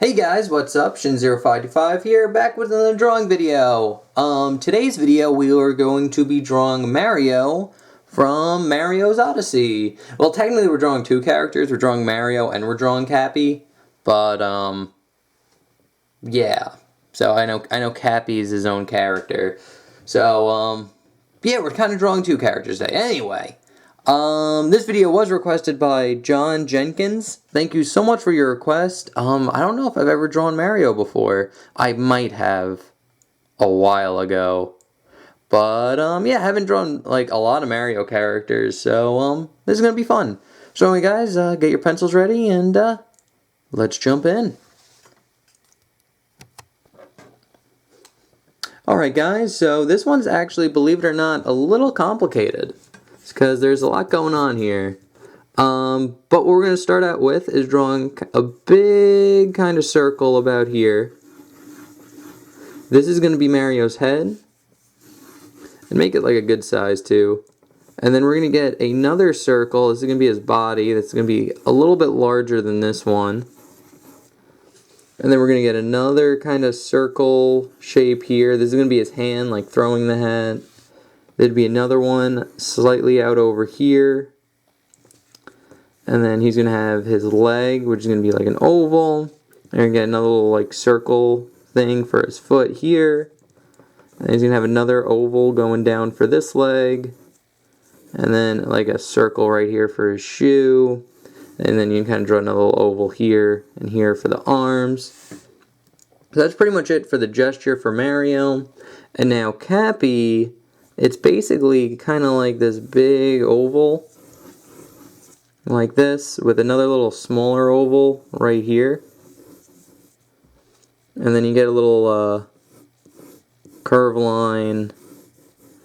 Hey guys, what's up? Shin0525 here, back with another drawing video. Today's video we are going to be drawing Mario from Mario's Odyssey. Well, technically we're drawing two characters. We're drawing Mario and we're drawing Cappy. But, yeah. So I know Cappy is his own character. So, yeah, we're kind of drawing two characters today. Anyway. This video was requested by John Jenkins. Thank you so much for your request. I don't know if I've ever drawn Mario before. I might have a while ago. But, yeah, I haven't drawn, like, a lot of Mario characters, so, this is gonna be fun. So, anyway, guys, get your pencils ready, and, let's jump in. Alright, guys, so this one's actually, believe it or not, a little complicated. Because there's a lot going on here. But what we're going to start out with is drawing a big kind of circle about here. This is going to be Mario's head. And make it like a good size too. And then we're going to get another circle. This is going to be his body. That's going to be a little bit larger than this one. And then we're going to get another kind of circle shape here. This is going to be his hand, like throwing the hat. There'd be another one slightly out over here. And then he's going to have his leg, which is going to be like an oval. And we're going to get another little like circle thing for his foot here. And he's going to have another oval going down for this leg. And then like a circle right here for his shoe. And then you can kind of draw another little oval here and here for the arms. So that's pretty much it for the gesture for Mario. And now Cappy, it's basically kind of like this big oval, like this, with another little smaller oval right here. And then you get a little curve line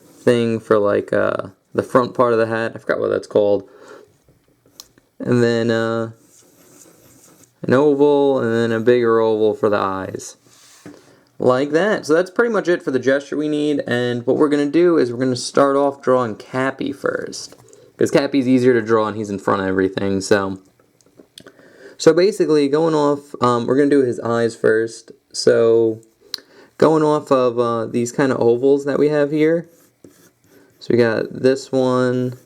thing for like the front part of the hat. I forgot what that's called. And then an oval, and then a bigger oval for the eyes. Like that. So that's pretty much it for the gesture we need, and what we're going to do is we're going to start off drawing Cappy first. Because Cappy's easier to draw and he's in front of everything, so basically going off, we're going to do his eyes first. So going off of these kind of ovals that we have here. So we got this one,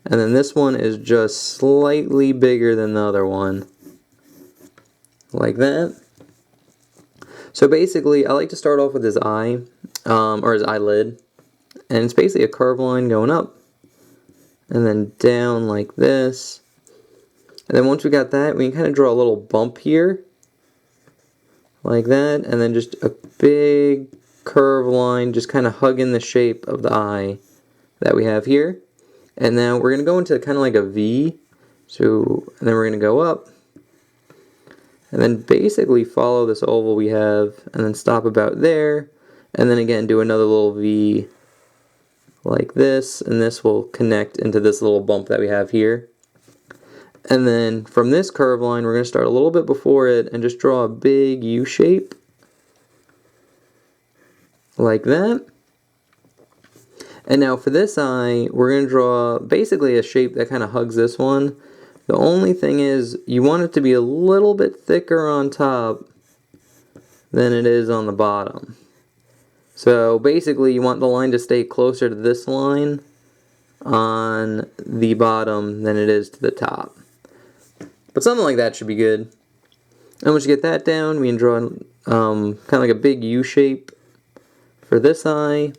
and then this one is just slightly bigger than the other one. Like that. So basically, I like to start off with his eye, or his eyelid, and it's basically a curved line going up, and then down like this. And then once we got that, we can kind of draw a little bump here, like that, and then just a big curved line, just kind of hugging the shape of the eye that we have here. And now we're going to go into kind of like a V, and then we're going to go up. And then basically follow this oval we have, and then stop about there, and then again do another little V like this, and this will connect into this little bump that we have here. And then from this curve line, we're going to start a little bit before it and just draw a big U shape like that. And now for this eye, we're going to draw basically a shape that kind of hugs this one. The only thing is, you want it to be a little bit thicker on top than it is on the bottom. So basically, you want the line to stay closer to this line on the bottom than it is to the top. But something like that should be good. And once you get that down, we can draw kind of like a big U shape for this eye.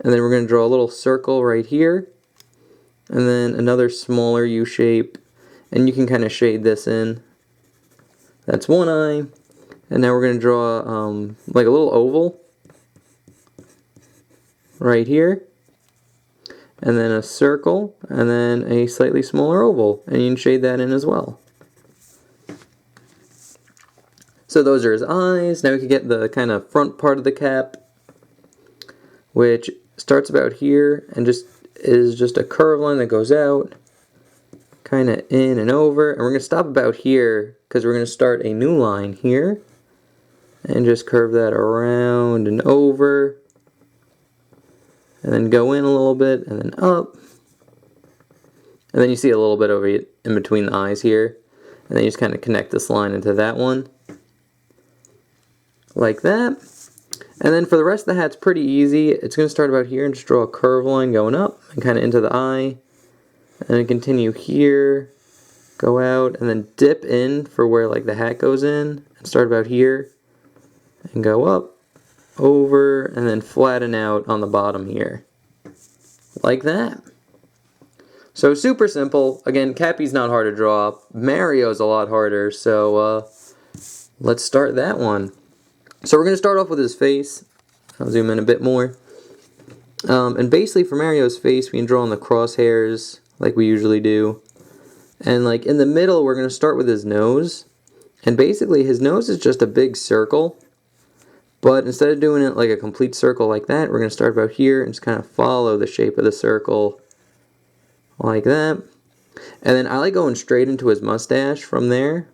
And then we're going to draw a little circle right here. And then another smaller U shape. And you can kind of shade this in. That's one eye. And now we're going to draw like a little oval right here. And then a circle. And then a slightly smaller oval. And you can shade that in as well. So those are his eyes. Now we can get the kind of front part of the cap, which starts about here and is just a curved line that goes out, kind of in and over, and we're going to stop about here because we're going to start a new line here and just curve that around and over, and then go in a little bit and then up, and then you see a little bit over in between the eyes here, and then you just kind of connect this line into that one. like that. And then for the rest of the hat, it's pretty easy. It's going to start about here and just draw a curve line going up and kind of into the eye. And then continue here, go out, and then dip in for where like the hat goes in. And start about here and go up, over, and then flatten out on the bottom here. Like that. So super simple. Again, Cappy's not hard to draw. Mario's a lot harder, so let's start that one. So we're going to start off with his face. I'll zoom in a bit more. And basically for Mario's face, we can draw on the crosshairs like we usually do. And like in the middle, we're going to start with his nose. And basically his nose is just a big circle. But instead of doing it like a complete circle like that, we're going to start about here and just kind of follow the shape of the circle like that. And then I like going straight into his mustache from there.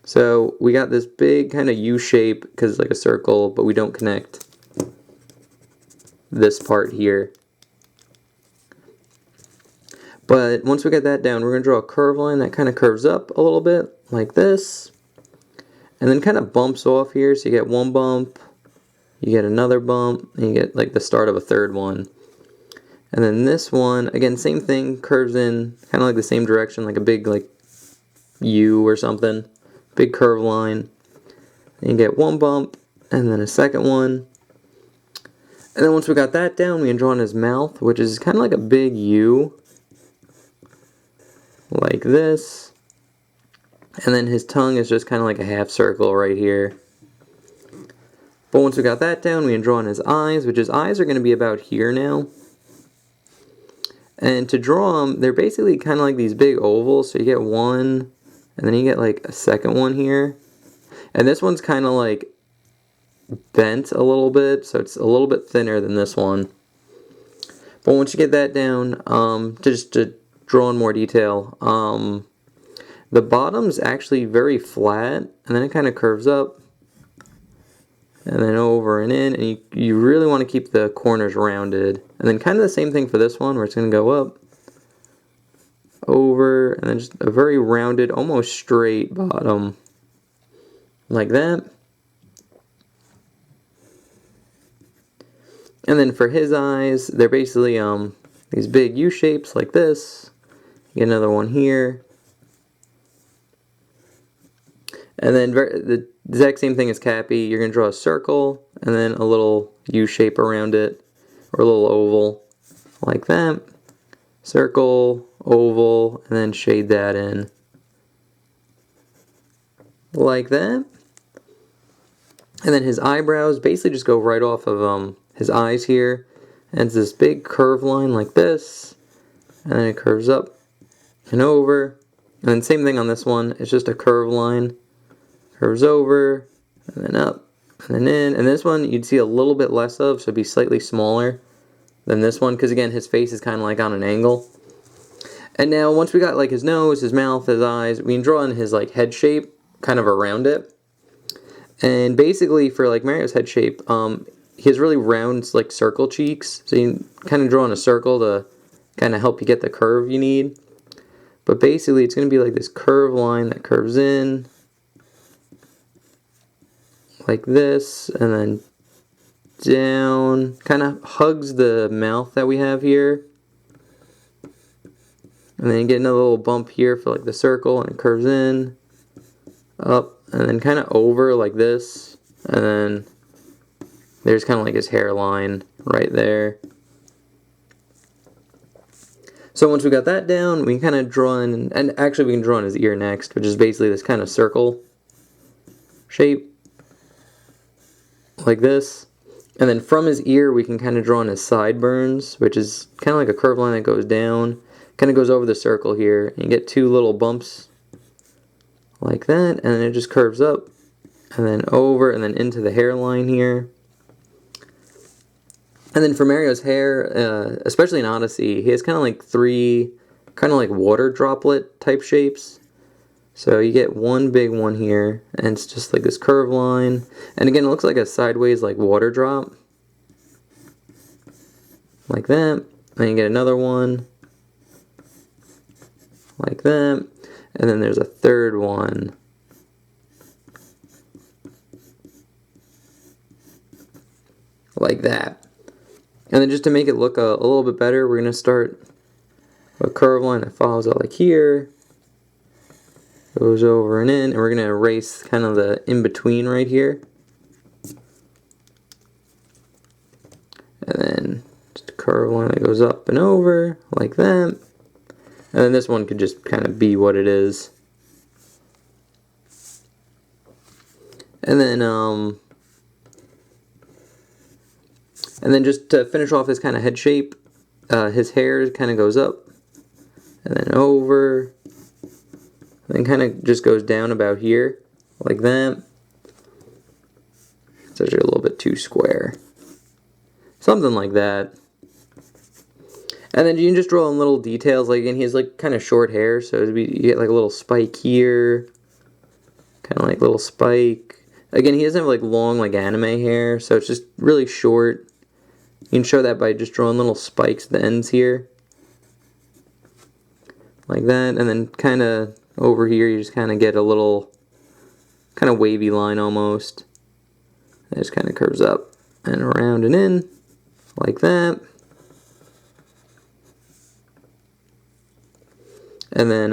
So we got this big kind of U shape because it's like a circle, but we don't connect this part here. But once we get that down, we're going to draw a curve line that kind of curves up a little bit like this. And then kind of bumps off here. So you get one bump, you get another bump, and you get like the start of a third one. And then this one, again, same thing, curves in kind of like the same direction, like a big like U or something. Big curve line. And you get one bump, and then a second one. And then once we got that down, we can draw on his mouth, which is kind of like a big U. Like this. And then his tongue is just kind of like a half circle right here. But once we got that down, we can draw on his eyes, which his eyes are going to be about here now. And to draw them, they're basically kind of like these big ovals. So you get one, and then you get like a second one here. And this one's kind of like bent a little bit, so it's a little bit thinner than this one. But once you get that down, just to draw in more detail, the bottom's actually very flat, and then it kind of curves up, and then over and in, and you really want to keep the corners rounded. And then kind of the same thing for this one, where it's going to go up, over, and then just a very rounded, almost straight bottom, like that. And then for his eyes, they're basically these big U shapes like this. You get another one here. And then the exact same thing as Cappy. You're going to draw a circle and then a little U shape around it, or a little oval like that. Circle, oval, and then shade that in like that. And then his eyebrows basically just go right off of his eyes here. And it's this big curve line like this. And then it curves up and over. And then same thing on this one. It's just a curve line. Curves over, and then up, and then in. And this one you'd see a little bit less of, so it'd be slightly smaller than this one, because again, his face is kind of like on an angle. And now once we got like his nose, his mouth, his eyes, we can draw in his like head shape kind of around it. And basically for like Mario's head shape, he has really round like circle cheeks, so you kind of draw in a circle to kind of help you get the curve you need. But basically it's going to be like this curve line that curves in like this, and then down, kind of hugs the mouth that we have here. And then you get another little bump here for like the circle, and it curves in, up, and then kind of over like this. And then there's kind of like his hairline right there. So once we got that down, we can kind of draw in, and actually we can draw in his ear next, which is basically this kind of circle shape. Like this. And then from his ear we can kind of draw in his sideburns, which is kind of like a curved line that goes down, kind of goes over the circle here, and you get two little bumps like that, and then it just curves up and then over and then into the hairline here. And then for Mario's hair, especially in Odyssey, he has kind of like three kind of like water droplet type shapes. So you get one big one here, and it's just like this curved line. And again, it looks like a sideways like water drop. Like that. Then you get another one. Like that. And then there's a third one. like that. And then just to make it look a little bit better, we're going to start a curve line that follows out like here, goes over and in, and we're going to erase kind of the in-between right here. And then just a curve line that goes up and over like that. And then this one could just kind of be what it is. And then just to finish off his kind of head shape, his hair kind of goes up and then over, and then kind of just goes down about here like that. It's actually a little bit too square. Something like that. And then you can just draw in little details. Like, again, he has like kind of short hair, so you get like a little spike here, kind of like little spike. Again, he doesn't have like long like anime hair, so it's just really short. You can show that by just drawing little spikes at the ends here, like that. And then kind of over here, you just kind of get a little kind of wavy line almost. It just kind of curves up and around and in, like that. And then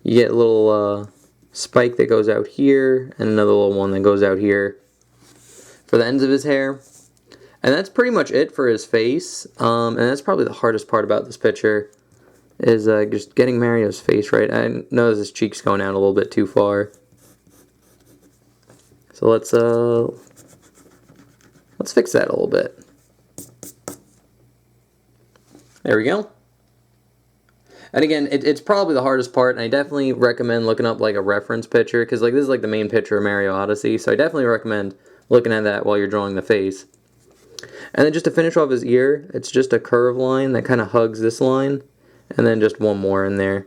you get a little spike that goes out here, and another little one that goes out here for the ends of his hair. And that's pretty much it for his face. And that's probably the hardest part about this picture, is just getting Mario's face right. I notice his cheek's going out a little bit too far. So let's fix that a little bit. There we go. And again, it's probably the hardest part, and I definitely recommend looking up like a reference picture, because like this is like the main picture of Mario Odyssey, so I definitely recommend looking at that while you're drawing the face. And then just to finish off his ear, it's just a curve line that kind of hugs this line, and then just one more in there.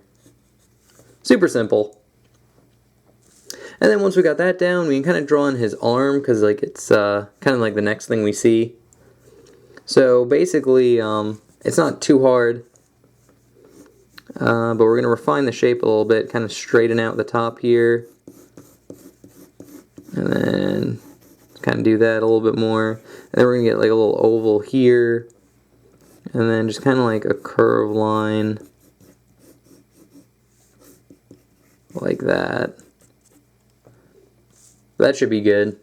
Super simple. And then once we got that down, we can kind of draw in his arm, because like it's kind of like the next thing we see. So basically, it's not too hard. But we're going to refine the shape a little bit, kind of straighten out the top here. And then kind of do that a little bit more. And then we're going to get like a little oval here. And then just kind of like a curve line. Like that. That should be good.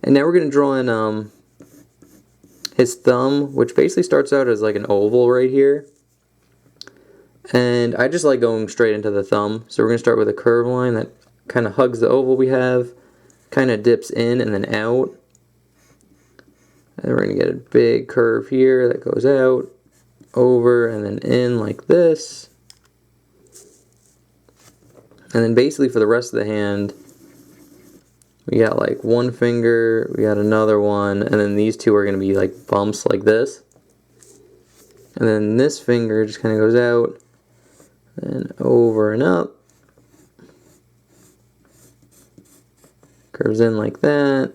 And now we're going to draw in his thumb, which basically starts out as like an oval right here. And I just like going straight into the thumb. So we're going to start with a curve line that kind of hugs the oval we have, kind of dips in and then out. And we're going to get a big curve here that goes out, over, and then in like this. And then basically for the rest of the hand, we got like one finger, we got another one, and then these two are going to be like bumps like this. And then this finger just kind of goes out, and over and up. Curves in like that.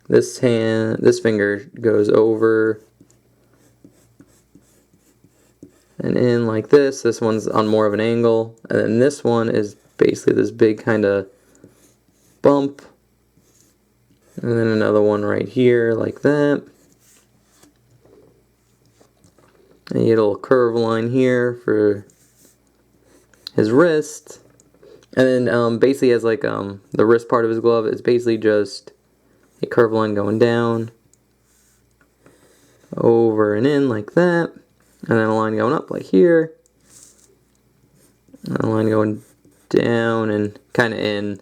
This finger goes over and in like this. This one's on more of an angle. And then this one is basically this big kind of bump. And then another one right here like that. And you get a little curve line here for his wrist. And then basically as like the wrist part of his glove, it's basically just a curve line going down, over and in like that, and then a line going up like here, and a line going down and kind of in.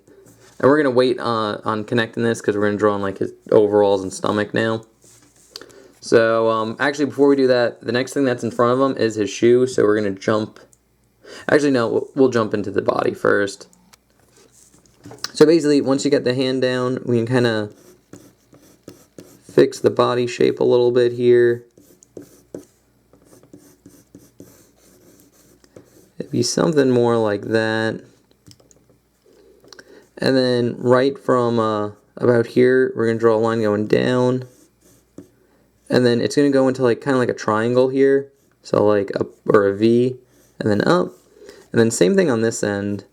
And we're going to wait on connecting this because we're going to draw on like his overalls and stomach now. So actually before we do that, the next thing that's in front of him is his shoe, so we're going to jump. Actually no, we'll jump into the body first. So basically once you get the hand down, we can kind of fix the body shape a little bit here. It'd be something more like that. And then right from about here, we're going to draw a line going down. And then it's going to go into like kind of like a triangle here. So like up, or a V, and then up. And then same thing on this end.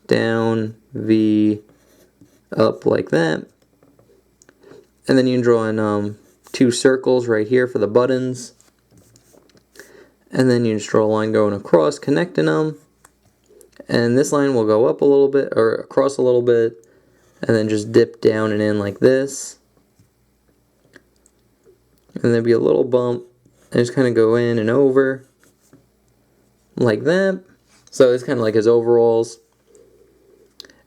Down, V, up like that. And then you can draw in 2 circles right here for the buttons. And then you just draw a line going across, connecting them. And this line will go up a little bit, or across a little bit, and then just dip down and in like this. And there'll be a little bump, and just kind of go in and over, like that. So it's kind of like his overalls.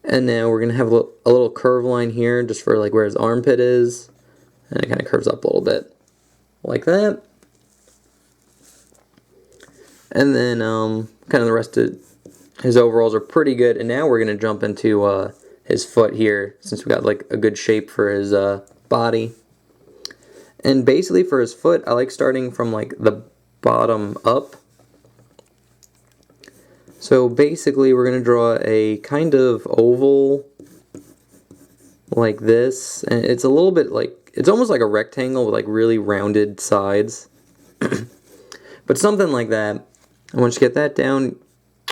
And now we're going to have a little curve line here, just for like where his armpit is. And it kind of curves up a little bit, like that. And then kind of the rest of his overalls are pretty good. And now we're going to jump into his foot here, since we got like a good shape for his body. And basically for his foot, I like starting from like the bottom up. So basically we're going to draw a kind of oval like this. And it's a little bit like, it's almost like a rectangle with like really rounded sides. But something like that. And once you get that down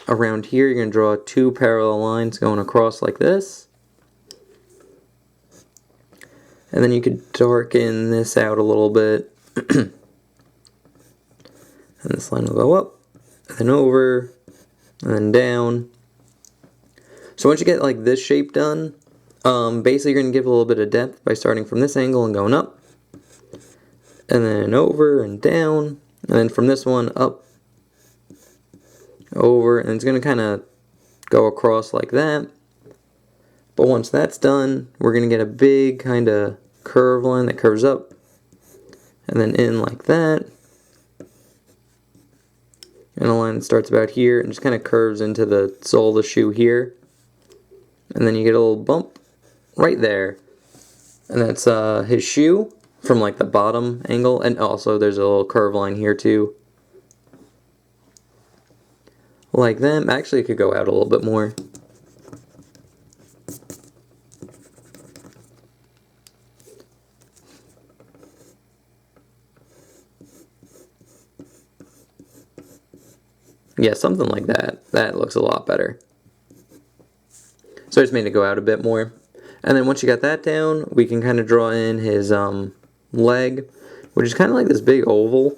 around here, you're going to draw 2 parallel lines going across like this. And then you could darken this out a little bit. And this line will go up, and then over, and then down. So once you get like this shape done, basically you're going to give a little bit of depth by starting from this angle and going up. And then over and down. And then from this one up, over, and it's going to kind of go across like that. But once that's done, we're going to get a big kind of curve line that curves up and then in like that. And a line that starts about here and just kind of curves into the sole of the shoe here. And then you get a little bump right there. And that's his shoe from like the bottom angle. And also there's a little curve line here too. Like that. Actually, it could go out a little bit more. Yeah, something like that. That looks a lot better. So I just made it go out a bit more. And then once you got that down, we can kind of draw in his leg, which is kind of like this big oval.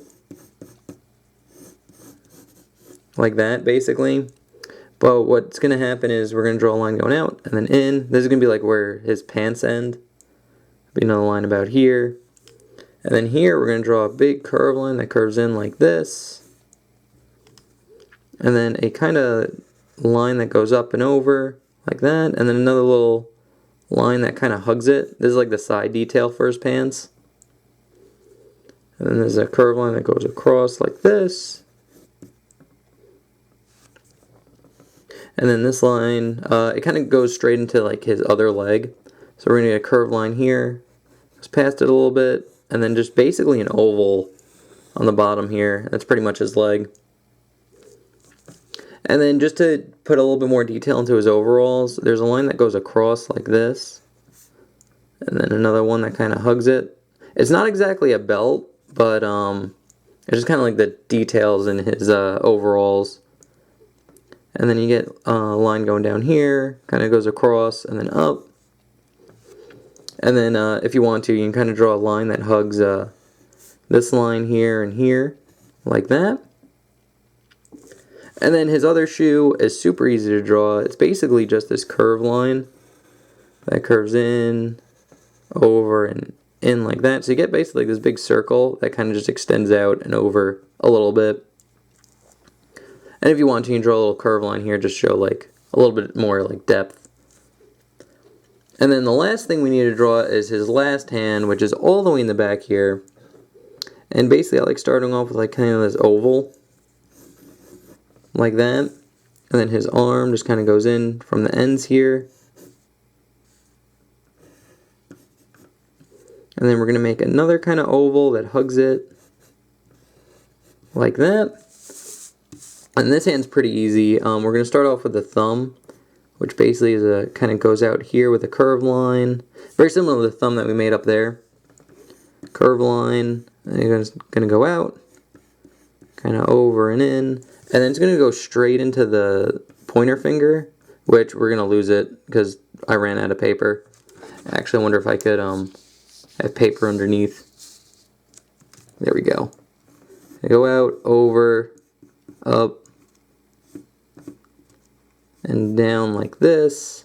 Like that, basically. But what's going to happen is we're going to draw a line going out and then in. This is going to be like where his pants end. Be another line about here. And then here we're going to draw a big curve line that curves in like this. And then a kind of line that goes up and over like that. And then another little line that kind of hugs it. This is like the side detail for his pants. And then there's a curve line that goes across like this. And then this line, it kind of goes straight into like his other leg. So we're going to get a curved line here. Goes past it a little bit. And then just basically an oval on the bottom here. That's pretty much his leg. And then just to put a little bit more detail into his overalls, there's a line that goes across like this. And then another one that kind of hugs it. It's not exactly a belt, but it's just kind of like the details in his overalls. And then you get a line going down here, kind of goes across and then up. And then if you want to, you can kind of draw a line that hugs this line here and here, like that. And then his other shoe is super easy to draw. It's basically just this curved line that curves in, over, and in like that. So you get basically this big circle that kind of just extends out and over a little bit. And if you want to, you can draw a little curve line here, just show like a little bit more like depth. And then the last thing we need to draw is his last hand, which is all the way in the back here. And basically I like starting off with like kind of this oval, like that. And then his arm just kind of goes in from the ends here. And then we're going to make another kind of oval that hugs it, like that. And this hand's pretty easy. We're going to start off with the thumb, which basically is a kind of goes out here with a curved line. Very similar to the thumb that we made up there. Curved line, and it's going to go out, kind of over and in. And then it's going to go straight into the pointer finger, which we're going to lose it because I ran out of paper. Actually, I wonder if I could I have paper underneath. There we go. I go out, over, up, and down like this.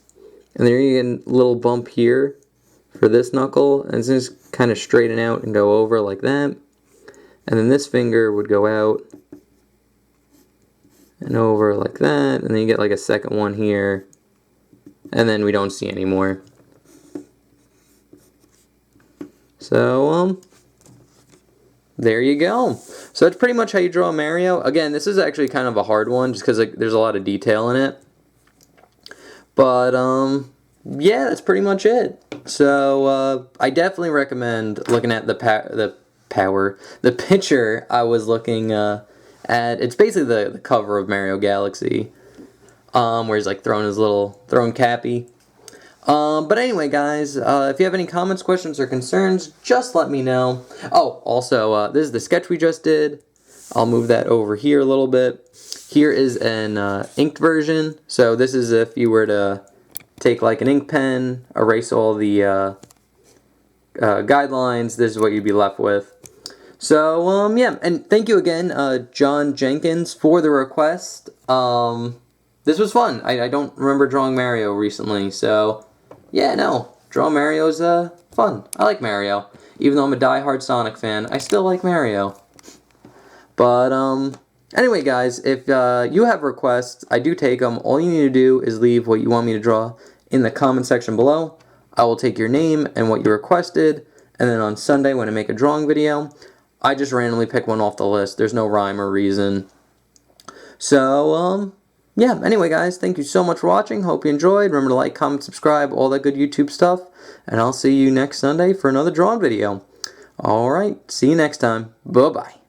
And then you get a little bump here for this knuckle. And it's just kind of straighten out and go over like that. And then this finger would go out and over like that. And then you get like a second one here. And then we don't see anymore. So, there you go. So that's pretty much how you draw Mario. Again, this is actually kind of a hard one just because like, there's a lot of detail in it. But, yeah, that's pretty much it. So, I definitely recommend looking at the picture I was looking at. It's basically the cover of Mario Galaxy, where he's like throwing Cappy. But anyway, guys, if you have any comments, questions, or concerns, just let me know. Oh, also, this is the sketch we just did. I'll move that over here a little bit. Here is an inked version. So this is if you were to take like an ink pen, erase all the guidelines, this is what you'd be left with. So, yeah, and thank you again, John Jenkins, for the request. This was fun. I don't remember drawing Mario recently, so yeah, no, drawing Mario's fun. I like Mario. Even though I'm a die-hard Sonic fan, I still like Mario. But, anyway, guys, if you have requests, I do take them. All you need to do is leave what you want me to draw in the comment section below. I will take your name and what you requested, and then on Sunday when I make a drawing video, I just randomly pick one off the list. There's no rhyme or reason. So, yeah, anyway, guys, thank you so much for watching. Hope you enjoyed. Remember to like, comment, subscribe, all that good YouTube stuff. And I'll see you next Sunday for another drawing video. Alright, see you next time. Bye-bye.